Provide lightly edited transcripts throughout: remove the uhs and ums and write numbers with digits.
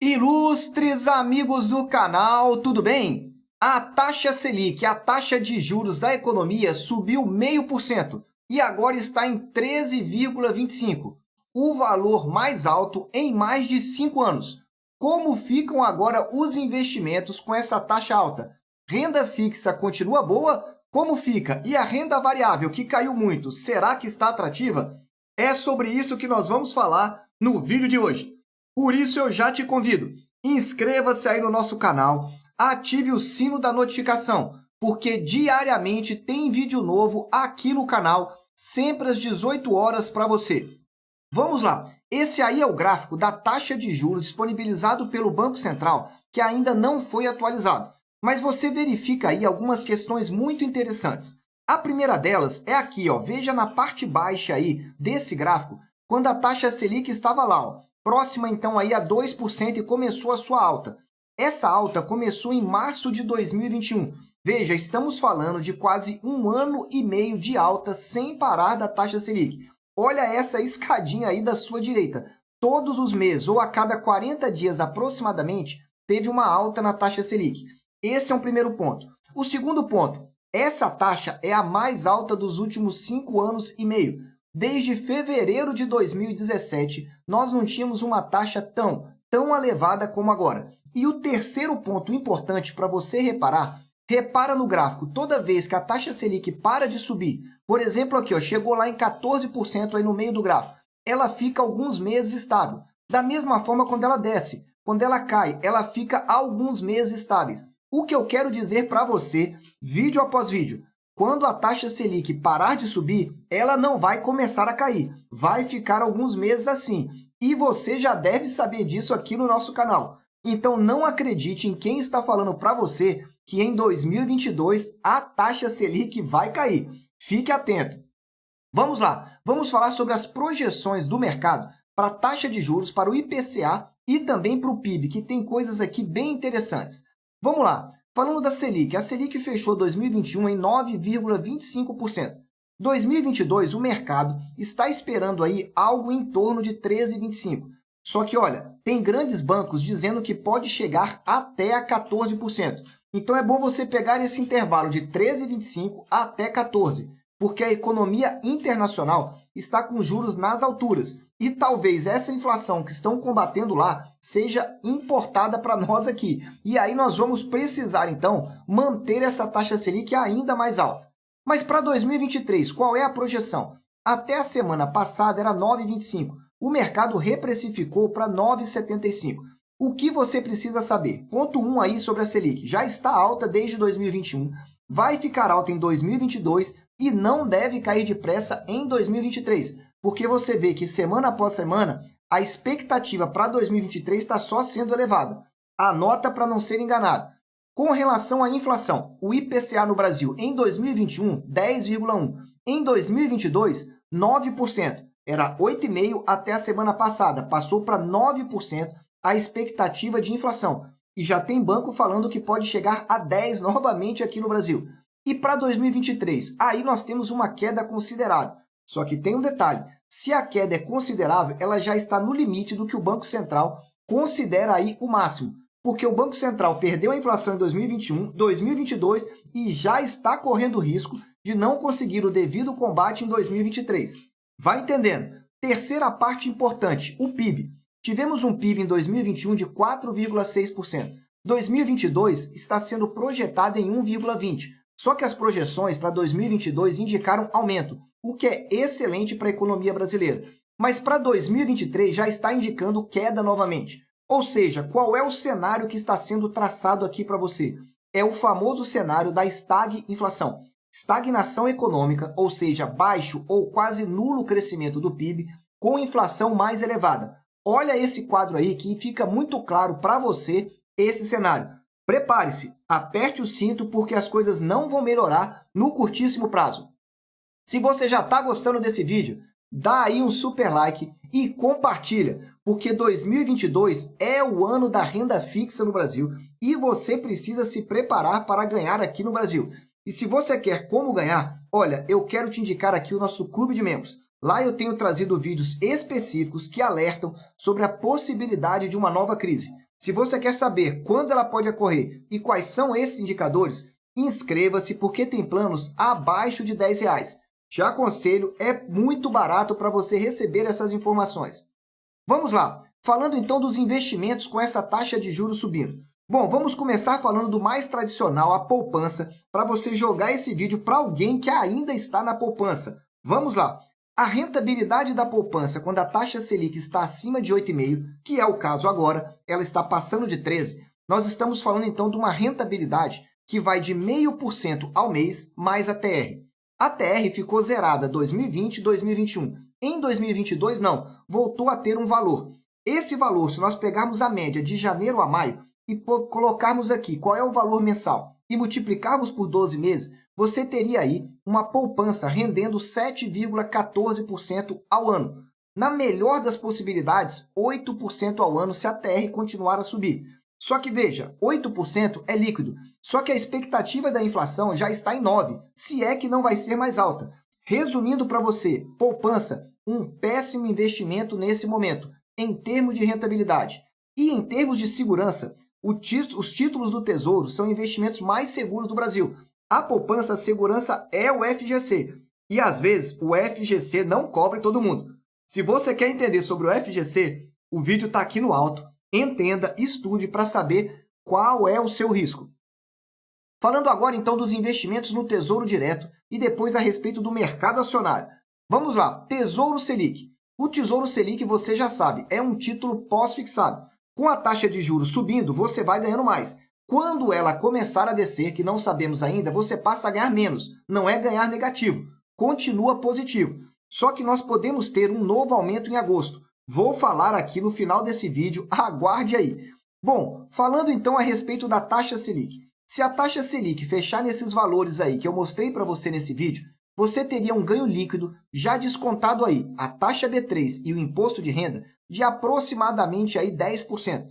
Ilustres amigos do canal, tudo bem? A taxa Selic, a taxa de juros da economia, subiu 0,5% e agora está em 13,25%, o valor mais alto em mais de 5 anos. Como ficam agora os investimentos com essa taxa alta? Renda fixa continua boa? Como fica? E a renda variável, que caiu muito, será que está atrativa? É sobre isso que nós vamos falar no vídeo de hoje. Por isso eu já te convido, inscreva-se aí no nosso canal, ative o sino da notificação, porque diariamente tem vídeo novo aqui no canal, sempre às 18 horas para você. Vamos lá, esse aí é o gráfico da taxa de juros disponibilizado pelo Banco Central, que ainda não foi atualizado. Mas você verifica aí algumas questões muito interessantes. A primeira delas é aqui, ó, veja na parte baixa aí desse gráfico, quando a taxa Selic estava lá, ó, próxima então aí a 2% e começou a sua alta. Essa alta começou em março de 2021. Veja, estamos falando de quase 1 ano e meio de alta sem parar da taxa Selic. Olha essa escadinha aí da sua direita. Todos os meses, ou a cada 40 dias aproximadamente, teve uma alta na taxa Selic. Esse é um primeiro ponto. O segundo ponto, essa taxa é a mais alta dos últimos 5 anos e meio. Desde fevereiro de 2017, nós não tínhamos uma taxa tão elevada como agora. E o terceiro ponto importante para você reparar, repara no gráfico, toda vez que a taxa Selic para de subir, por exemplo aqui, ó, chegou lá em 14% aí no meio do gráfico, ela fica alguns meses estável. Da mesma forma quando ela desce, quando ela cai, ela fica alguns meses estáveis. O que eu quero dizer para você, vídeo após vídeo, quando a taxa Selic parar de subir, ela não vai começar a cair. Vai ficar alguns meses assim. E você já deve saber disso aqui no nosso canal. Então não acredite em quem está falando para você que em 2022 a taxa Selic vai cair. Fique atento. Vamos lá, vamos falar sobre as projeções do mercado para a taxa de juros, para o IPCA e também para o PIB, que tem coisas aqui bem interessantes. Vamos lá. Falando da Selic, a Selic fechou 2021 em 9,25%. 2022, o mercado está esperando aí algo em torno de 13,25%. Só que, olha, tem grandes bancos dizendo que pode chegar até a 14%. Então é bom você pegar esse intervalo de 13,25% até 14%, porque a economia internacional está com juros nas alturas. E talvez essa inflação que estão combatendo lá seja importada para nós aqui. E aí nós vamos precisar, então, manter essa taxa Selic ainda mais alta. Mas para 2023, qual é a projeção? Até a semana passada era 9,25. O mercado reprecificou para 9,75. O que você precisa saber? Ponto 1 aí sobre a Selic. Já está alta desde 2021, vai ficar alta em 2022 e não deve cair depressa em 2023. Porque você vê que semana após semana, a expectativa para 2023 está só sendo elevada. Anota para não ser enganado. Com relação à inflação, o IPCA no Brasil em 2021, 10,1%. Em 2022, 9%. Era 8,5% até a semana passada. Passou para 9% a expectativa de inflação. E já tem banco falando que pode chegar a 10% novamente aqui no Brasil. E para 2023, aí nós temos uma queda considerável. Só que tem um detalhe, se a queda é considerável, ela já está no limite do que o Banco Central considera aí o máximo. Porque o Banco Central perdeu a inflação em 2021, 2022 e já está correndo risco de não conseguir o devido combate em 2023. Vai entendendo? Terceira parte importante, o PIB. Tivemos um PIB em 2021 de 4,6%. 2022 está sendo projetado em 1,20%. Só que as projeções para 2022 indicaram aumento, o que é excelente para a economia brasileira. Mas para 2023 já está indicando queda novamente. Ou seja, qual é o cenário que está sendo traçado aqui para você? É o famoso cenário da estagflação. Estagnação econômica, ou seja, baixo ou quase nulo crescimento do PIB, com inflação mais elevada. Olha esse quadro aí que fica muito claro para você esse cenário. Prepare-se, aperte o cinto porque as coisas não vão melhorar no curtíssimo prazo. Se você já está gostando desse vídeo, dá aí um super like e compartilha, porque 2022 é o ano da renda fixa no Brasil e você precisa se preparar para ganhar aqui no Brasil. E se você quer como ganhar, olha, eu quero te indicar aqui o nosso clube de membros. Lá eu tenho trazido vídeos específicos que alertam sobre a possibilidade de uma nova crise. Se você quer saber quando ela pode ocorrer e quais são esses indicadores, inscreva-se porque tem planos abaixo de R$ 10. Te aconselho, é muito barato para você receber essas informações. Vamos lá, falando então dos investimentos com essa taxa de juros subindo. Bom, vamos começar falando do mais tradicional, a poupança, para você jogar esse vídeo para alguém que ainda está na poupança. Vamos lá. A rentabilidade da poupança, quando a taxa Selic está acima de 8,5%, que é o caso agora, ela está passando de 13%, nós estamos falando então de uma rentabilidade que vai de 0,5% ao mês mais a TR. A TR ficou zerada 2020 e 2021. Em 2022, não, voltou a ter um valor. Esse valor, se nós pegarmos a média de janeiro a maio e colocarmos aqui qual é o valor mensal e multiplicarmos por 12 meses, você teria aí uma poupança rendendo 7,14% ao ano. Na melhor das possibilidades, 8% ao ano se a TR continuar a subir. Só que veja, 8% é líquido, só que a expectativa da inflação já está em 9%, se é que não vai ser mais alta. Resumindo para você, poupança, um péssimo investimento nesse momento, em termos de rentabilidade. E em termos de segurança, os títulos do Tesouro são investimentos mais seguros do Brasil. A poupança, a segurança é o FGC. E às vezes o FGC não cobre todo mundo. Se você quer entender sobre o FGC, o vídeo está aqui no alto. Entenda, estude para saber qual é o seu risco. Falando agora então dos investimentos no Tesouro Direto e depois a respeito do mercado acionário. Vamos lá, Tesouro Selic. O Tesouro Selic, você já sabe, é um título pós-fixado. Com a taxa de juros subindo, você vai ganhando mais. Quando ela começar a descer, que não sabemos ainda, você passa a ganhar menos. Não é ganhar negativo, continua positivo. Só que nós podemos ter um novo aumento em agosto. Vou falar aqui no final desse vídeo, aguarde aí. Bom, falando então a respeito da taxa Selic. Se a taxa Selic fechar nesses valores aí que eu mostrei para você nesse vídeo, você teria um ganho líquido, já descontado aí a taxa B3 e o imposto de renda, de aproximadamente aí 10%.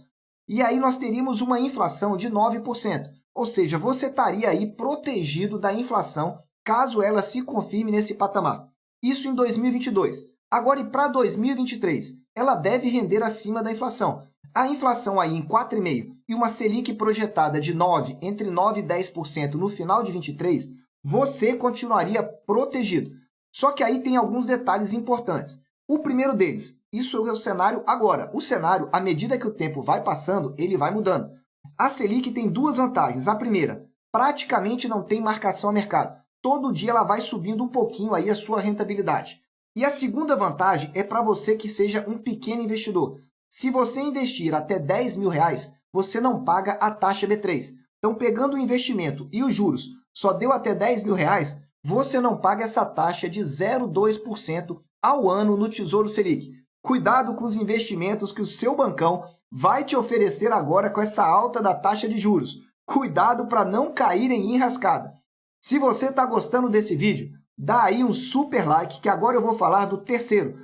E aí nós teríamos uma inflação de 9%, ou seja, você estaria aí protegido da inflação caso ela se confirme nesse patamar. Isso em 2022. Agora, e para 2023, ela deve render acima da inflação. A inflação aí em 4,5% e uma Selic projetada de 9%, entre 9% e 10% no final de 23, você continuaria protegido. Só que aí tem alguns detalhes importantes. O primeiro deles, isso é o cenário agora. O cenário, à medida que o tempo vai passando, ele vai mudando. A Selic tem duas vantagens. A primeira, praticamente não tem marcação a mercado. Todo dia ela vai subindo um pouquinho aí a sua rentabilidade. E a segunda vantagem é para você que seja um pequeno investidor. Se você investir até R$ 10.000, você não paga a taxa B3. Então, pegando o investimento e os juros, só deu até R$ 10.000, você não paga essa taxa de 0,2% ao ano no Tesouro Selic. Cuidado com os investimentos que o seu bancão vai te oferecer agora com essa alta da taxa de juros. Cuidado para não cair em enrascada. Se você está gostando desse vídeo, dá aí um super like, que agora eu vou falar do terceiro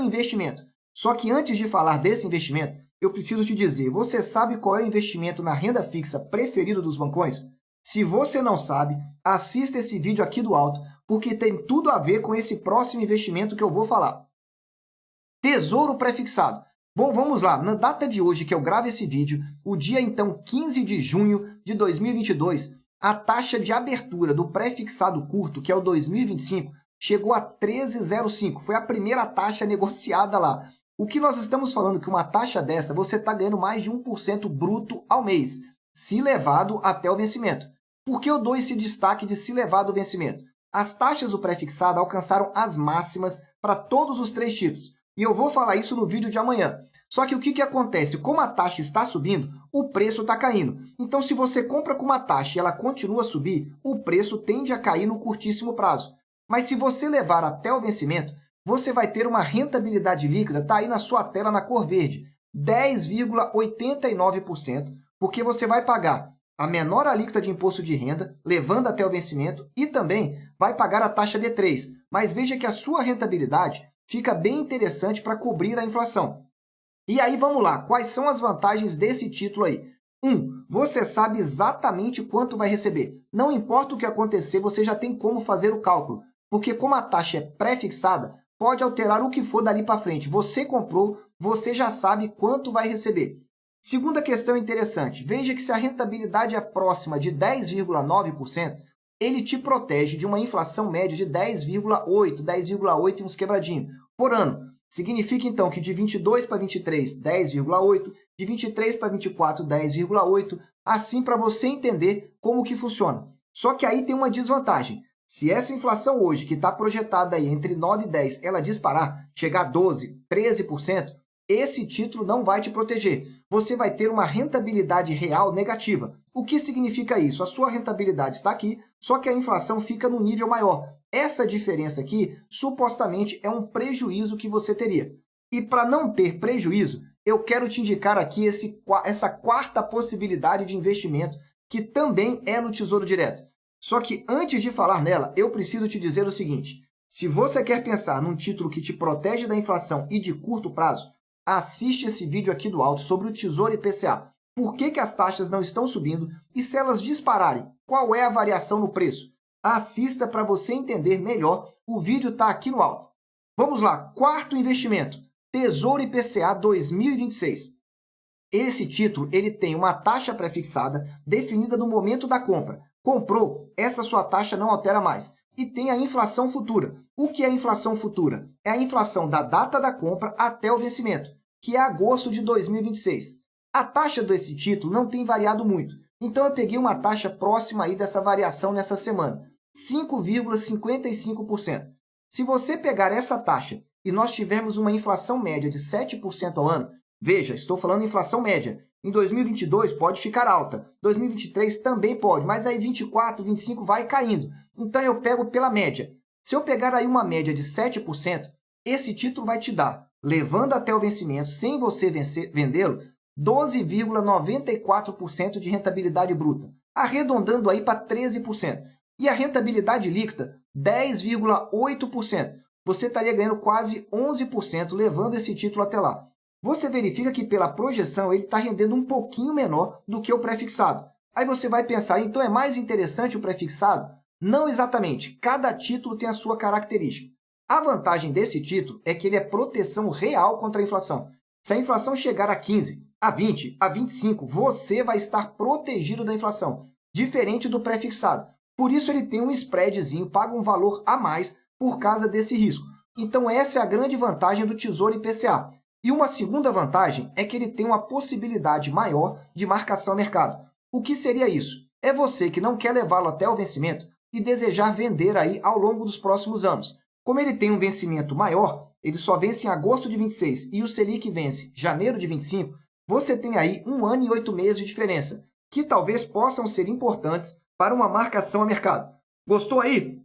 investimento. Só que antes de falar desse investimento, eu preciso te dizer, você sabe qual é o investimento na renda fixa preferido dos bancões? Se você não sabe, assista esse vídeo aqui do alto, porque tem tudo a ver com esse próximo investimento que eu vou falar. Tesouro pré-fixado. Bom, vamos lá. Na data de hoje que eu gravo esse vídeo, o dia então 15 de junho de 2022, a taxa de abertura do pré-fixado curto, que é o 2025, chegou a 13,05. Foi a primeira taxa negociada lá. O que nós estamos falando que uma taxa dessa, você está ganhando mais de 1% bruto ao mês, se levado até o vencimento. Por que eu dou esse destaque de se levar do vencimento? As taxas do pré-fixado alcançaram as máximas para todos os três títulos. E eu vou falar isso no vídeo de amanhã. Só que o que acontece? Como a taxa está subindo, o preço está caindo. Então, se você compra com uma taxa e ela continua a subir, o preço tende a cair no curtíssimo prazo. Mas se você levar até o vencimento, você vai ter uma rentabilidade líquida, está aí na sua tela na cor verde, 10,89%, porque você vai pagar a menor alíquota de imposto de renda, levando até o vencimento, e também vai pagar a taxa B3. Mas veja que a sua rentabilidade fica bem interessante para cobrir a inflação. E aí vamos lá, quais são as vantagens desse título aí? 1. Você sabe exatamente quanto vai receber. Não importa o que acontecer, você já tem como fazer o cálculo, porque como a taxa é pré-fixada, pode alterar o que for dali para frente. Você comprou, você já sabe quanto vai receber. Segunda questão interessante, veja que se a rentabilidade é próxima de 10,9%, ele te protege de uma inflação média de 10,8 e uns quebradinhos por ano. Significa, então, que de 22 para 23, 10,8, de 23 para 24, 10,8, assim para você entender como que funciona. Só que aí tem uma desvantagem. Se essa inflação hoje, que está projetada aí entre 9 e 10, ela disparar, chegar a 12, 13%, esse título não vai te proteger. Você vai ter uma rentabilidade real negativa. O que significa isso? A sua rentabilidade está aqui, só que a inflação fica no nível maior. Essa diferença aqui, supostamente, é um prejuízo que você teria. E para não ter prejuízo, eu quero te indicar aqui essa quarta possibilidade de investimento, que também é no Tesouro Direto. Só que antes de falar nela, eu preciso te dizer o seguinte. Se você quer pensar num título que te protege da inflação e de curto prazo, assiste esse vídeo aqui do alto sobre o Tesouro IPCA. Por que as taxas não estão subindo e se elas dispararem, qual é a variação no preço? Assista para você entender melhor, o vídeo está aqui no alto. Vamos lá, quarto investimento, Tesouro IPCA 2026. Esse título ele tem uma taxa pré-fixada definida no momento da compra. Comprou, essa sua taxa não altera mais. E tem a inflação futura. O que é a inflação futura? É a inflação da data da compra até o vencimento, que é agosto de 2026. A taxa desse título não tem variado muito, então eu peguei uma taxa próxima aí dessa variação nessa semana, 5,55%. Se você pegar essa taxa e nós tivermos uma inflação média de 7% ao ano, veja, estou falando inflação média, em 2022 pode ficar alta, 2023 também pode, mas aí 24, 25 vai caindo. Então eu pego pela média. Se eu pegar aí uma média de 7%, esse título vai te dar, levando até o vencimento, sem você vendê-lo, 12,94% de rentabilidade bruta, arredondando aí para 13%. E a rentabilidade líquida, 10,8%. Você estaria ganhando quase 11% levando esse título até lá. Você verifica que pela projeção ele está rendendo um pouquinho menor do que o pré-fixado. Aí você vai pensar, então é mais interessante o pré-fixado? Não exatamente, cada título tem a sua característica. A vantagem desse título é que ele é proteção real contra a inflação. Se a inflação chegar a 15, a 20, a 25, você vai estar protegido da inflação, diferente do pré-fixado. Por isso ele tem um spreadzinho, paga um valor a mais por causa desse risco. Então essa é a grande vantagem do Tesouro IPCA. E uma segunda vantagem é que ele tem uma possibilidade maior de marcação a mercado. O que seria isso? É você que não quer levá-lo até o vencimento e desejar vender aí ao longo dos próximos anos. Como ele tem um vencimento maior, ele só vence em agosto de 26 e o Selic vence em janeiro de 25, você tem aí 1 ano e 8 meses de diferença, que talvez possam ser importantes para uma marcação a mercado. Gostou aí?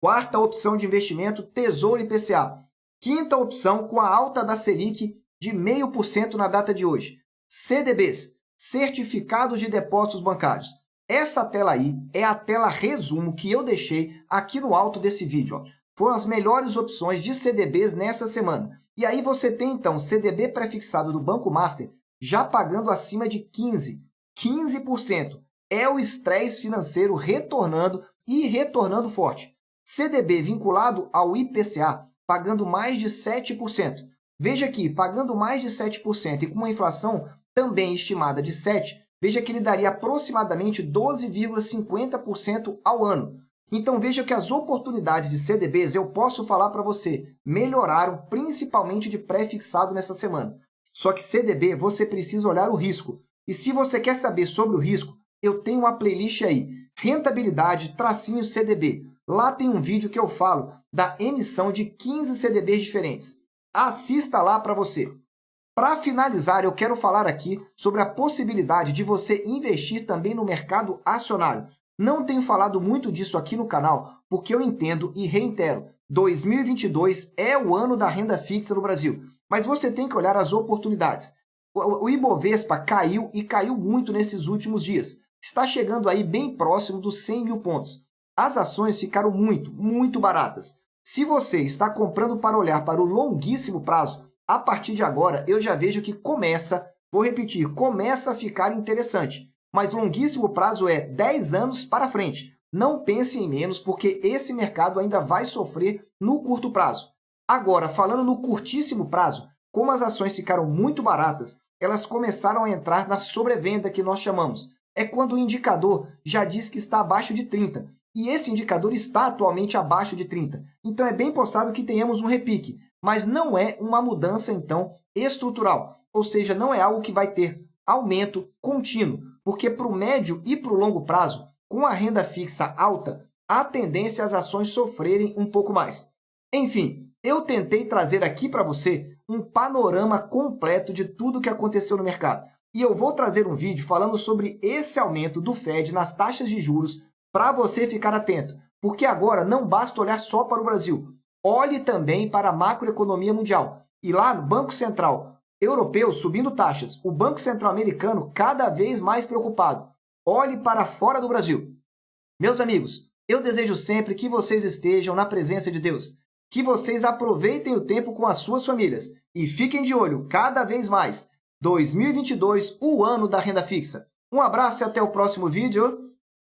Quarta opção de investimento, Tesouro IPCA. Quinta opção, com a alta da Selic de 0,5% na data de hoje. CDBs, Certificados de Depósitos Bancários. Essa tela aí é a tela resumo que eu deixei aqui no alto desse vídeo. Ó. Foram as melhores opções de CDBs nessa semana. E aí você tem, então, CDB pré-fixado do Banco Master já pagando acima de 15%. É o estresse financeiro retornando e retornando forte. CDB vinculado ao IPCA, pagando mais de 7%. Veja aqui, pagando mais de 7% e com uma inflação também estimada de 7%, veja que ele daria aproximadamente 12,50% ao ano. Então veja que as oportunidades de CDBs, eu posso falar para você, melhoraram principalmente de pré-fixado nessa semana. Só que CDB você precisa olhar o risco. E se você quer saber sobre o risco, eu tenho uma playlist aí, Rentabilidade, tracinho CDB. Lá tem um vídeo que eu falo da emissão de 15 CDBs diferentes. Assista lá para você. Para finalizar, eu quero falar aqui sobre a possibilidade de você investir também no mercado acionário. Não tenho falado muito disso aqui no canal, porque eu entendo e reitero, 2022 é o ano da renda fixa no Brasil, mas você tem que olhar as oportunidades. O Ibovespa caiu e caiu muito nesses últimos dias. Está chegando aí bem próximo dos 100 mil pontos. As ações ficaram muito baratas. Se você está comprando para olhar para o longuíssimo prazo, a partir de agora eu já vejo que começa a ficar interessante. Mas longuíssimo prazo é 10 anos para frente. Não pense em menos, porque esse mercado ainda vai sofrer no curto prazo. Agora, falando no curtíssimo prazo, como as ações ficaram muito baratas, elas começaram a entrar na sobrevenda que nós chamamos. É quando o indicador já diz que está abaixo de 30. E esse indicador está atualmente abaixo de 30. Então, é bem possível que tenhamos um repique. Mas não é uma mudança, então, estrutural. Ou seja, não é algo que vai ter aumento contínuo. Porque para o médio e para o longo prazo, com a renda fixa alta, há tendência às ações sofrerem um pouco mais. Enfim, eu tentei trazer aqui para você um panorama completo de tudo o que aconteceu no mercado. E eu vou trazer um vídeo falando sobre esse aumento do Fed nas taxas de juros para você ficar atento. Porque agora não basta olhar só para o Brasil. Olhe também para a macroeconomia mundial. E lá no Banco Central Europeu subindo taxas, o Banco Central Americano cada vez mais preocupado. Olhe para fora do Brasil. Meus amigos, eu desejo sempre que vocês estejam na presença de Deus, que vocês aproveitem o tempo com as suas famílias e fiquem de olho cada vez mais. 2022, o ano da renda fixa. Um abraço e até o próximo vídeo.